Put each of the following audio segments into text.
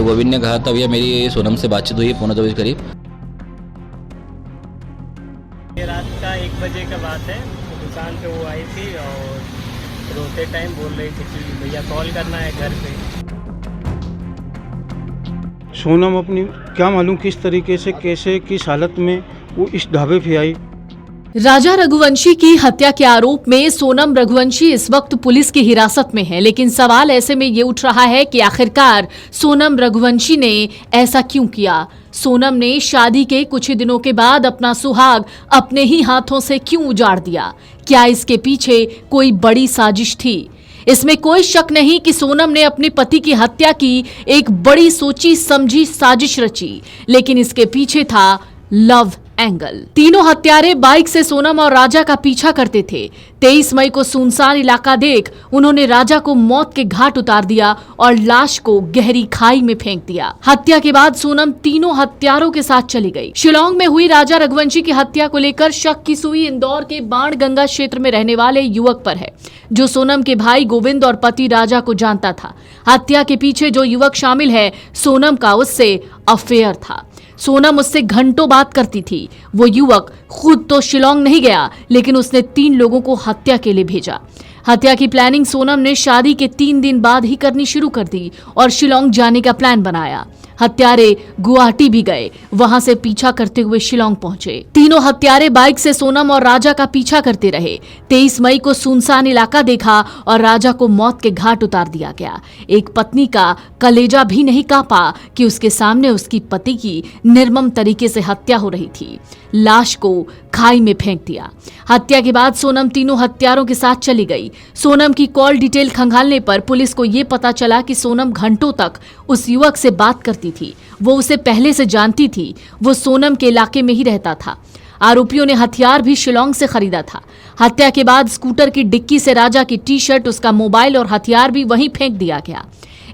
गोविंद ने कहा था भैया मेरी सोनम से बातचीत हुई है 1:45 करीब। ये रात का 1 बजे का बात है। दुकान पे वो आई थी और रोते टाइम बोल रही थी कि भैया कॉल करना है घर पे। सोनम अपनी क्या मालूम किस तरीके से कैसे किस हालत में वो इस ढाबे पे आई। राजा रघुवंशी की हत्या के आरोप में सोनम रघुवंशी इस वक्त पुलिस की हिरासत में है, लेकिन सवाल ऐसे में ये उठ रहा है कि आखिरकार सोनम रघुवंशी ने ऐसा क्यों किया। सोनम ने शादी के कुछ ही दिनों के बाद अपना सुहाग अपने ही हाथों से क्यों उजाड़ दिया? क्या इसके पीछे कोई बड़ी साजिश थी? इसमें कोई शक नहीं कि सोनम ने अपने पति की हत्या की एक बड़ी सोची समझी साजिश रची, लेकिन इसके पीछे था लव एंगल। तीनों हत्यारे बाइक से सोनम और राजा का पीछा करते थे। 23 मई को सुनसान इलाका देख उन्होंने राजा को मौत के घाट उतार दिया और लाश को गहरी खाई में फेंक दिया। हत्या के बाद सोनम तीनों हत्यारों के साथ चली गई। शिलांग में हुई राजा रघुवंशी की हत्या को लेकर शक की सुई इंदौर के बाणगंगा क्षेत्र में रहने वाले युवक पर है, जो सोनम के भाई गोविंद और पति राजा को जानता था। हत्या के पीछे जो युवक शामिल है, सोनम का उससे अफेयर था। सोनम उससे घंटों बात करती थी। वो युवक खुद तो शिलांग नहीं गया, लेकिन उसने 3 लोगों को हत्या के लिए भेजा। हत्या की प्लानिंग सोनम ने शादी के 3 दिन बाद ही करनी शुरू कर दी और शिलांग जाने का प्लान बनाया। हत्यारे गुवाहाटी भी गए, वहां से पीछा करते हुए शिलांग पहुंचे। तीनों हत्यारे बाइक से सोनम और राजा का पीछा करते रहे। 23 मई को सुनसान इलाका देखा और राजा को मौत के घाट उतार दिया गया। एक पत्नी का कलेजा भी नहीं कांपा कि उसके सामने उसकी पति की निर्मम तरीके से हत्या हो रही थी। लाश को खाई में फेंक दिया। हत्या के बाद सोनम तीनों हत्यारों के साथ चली गई। सोनम की कॉल डिटेल खंगालने पर पुलिस को यह पता चला कि सोनम घंटों तक उस युवक से बात करती थी। वो उसे पहले से जानती थी। वो सोनम के इलाके में ही रहता था। आरोपियों ने हथियार भी शिलांग से खरीदा था। हत्या के बाद स्कूटर की डिक्की से राजा की टी-शर्ट, उसका मोबाइल और हथियार भी वहीं फेंक दिया गया।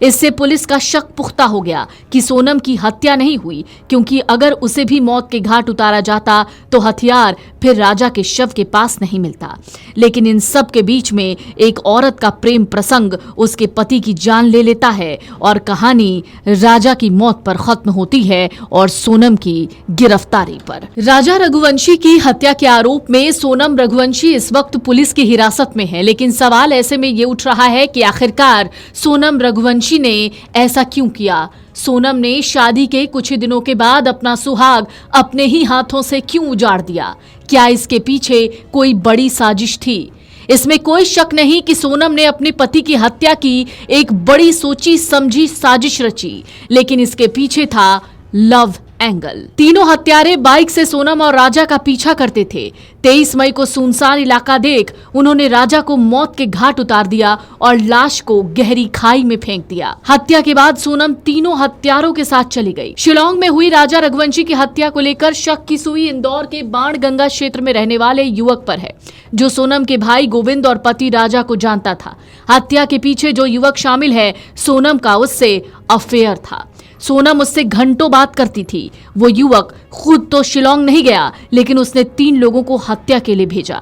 इससे पुलिस का शक पुख्ता हो गया कि सोनम की हत्या नहीं हुई, क्योंकि अगर उसे भी मौत के घाट उतारा जाता तो हथियार फिर राजा के शव के पास नहीं मिलता। लेकिन इन सब के बीच में एक औरत का प्रेम प्रसंग उसके पति की जान ले लेता है और कहानी राजा की मौत पर खत्म होती है और सोनम की गिरफ्तारी पर। राजा रघुवंशी की हत्या के आरोप में सोनम रघुवंशी इस वक्त पुलिस की हिरासत में है, लेकिन सवाल ऐसे में ये उठ रहा है कि आखिरकार सोनम रघुवंशी ने ऐसा क्यों किया। सोनम ने शादी के कुछ ही दिनों के बाद अपना सुहाग अपने ही हाथों से क्यों उजाड़ दिया? क्या इसके पीछे कोई बड़ी साजिश थी? इसमें कोई शक नहीं कि सोनम ने अपने पति की हत्या की एक बड़ी सोची समझी साजिश रची, लेकिन इसके पीछे था लव एंगल। तीनों हत्यारे बाइक से सोनम और राजा का पीछा करते थे। 23 मई को सुनसान इलाका देख उन्होंने राजा को मौत के घाट उतार दिया और लाश को गहरी खाई में फेंक दिया। हत्या के बाद सोनम तीनों हत्यारों के साथ चली गई। शिलांग में हुई राजा रघुवंशी की हत्या को लेकर शक की सुई इंदौर के बाणगंगा क्षेत्र में रहने वाले युवक पर है, जो सोनम के भाई गोविंद और पति राजा को जानता था। हत्या के पीछे जो युवक शामिल है, सोनम का उससे अफेयर था। सोनम उससे घंटों बात करती थी। वो युवक खुद तो शिलांग नहीं गया, लेकिन उसने 3 लोगों को हत्या के लिए भेजा।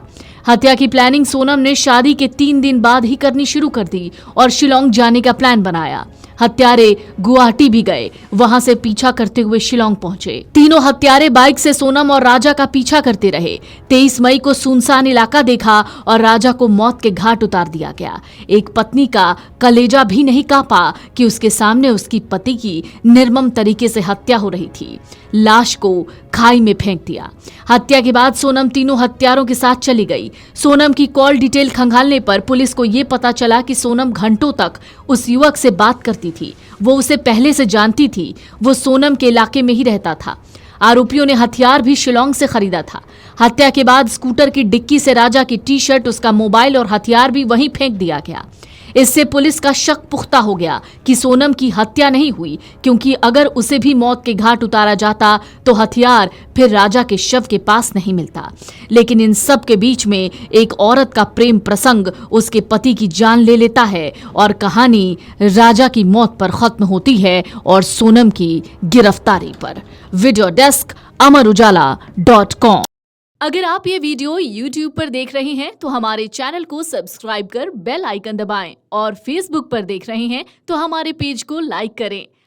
हत्या की प्लानिंग सोनम ने शादी के 3 दिन बाद ही करनी शुरू कर दी और शिलांग जाने का प्लान बनाया। हत्यारे गुवाहाटी भी गए, वहां से पीछा करते हुए शिलांग पहुंचे। तीनों हत्यारे बाइक से सोनम और राजा का पीछा करते रहे। 23 मई को सुनसान इलाका देखा और राजा को मौत के घाट उतार दिया गया। एक पत्नी का कलेजा भी नहीं कांपा कि उसके सामने उसकी पति की निर्मम तरीके से हत्या हो रही थी। लाश को खाई में फेंक दिया। हत्या के बाद सोनम तीनों हत्यारों के साथ चली गई। सोनम की कॉल डिटेल खंगालने पर पुलिस को यह पता चला कि सोनम घंटों तक उस युवक से बात करती थी। वो उसे पहले से जानती थी। वो सोनम के इलाके में ही रहता था। आरोपियों ने हथियार भी शिलांग से खरीदा था। हत्या के बाद स्कूटर की डिक्की से राजा की टी-शर्ट, उसका मोबाइल और हथियार भी वहीं फेंक दिया गया। इससे पुलिस का शक पुख्ता हो गया कि सोनम की हत्या नहीं हुई, क्योंकि अगर उसे भी मौत के घाट उतारा जाता तो हथियार फिर राजा के शव के पास नहीं मिलता। लेकिन इन सब के बीच में एक औरत का प्रेम प्रसंग उसके पति की जान ले लेता है और कहानी राजा की मौत पर खत्म होती है और सोनम की गिरफ्तारी पर। Video desk amarujala.com। अगर आप ये वीडियो YouTube पर देख रहे हैं तो हमारे चैनल को सब्सक्राइब कर बेल आइकन दबाएं और Facebook पर देख रहे हैं तो हमारे पेज को लाइक करें।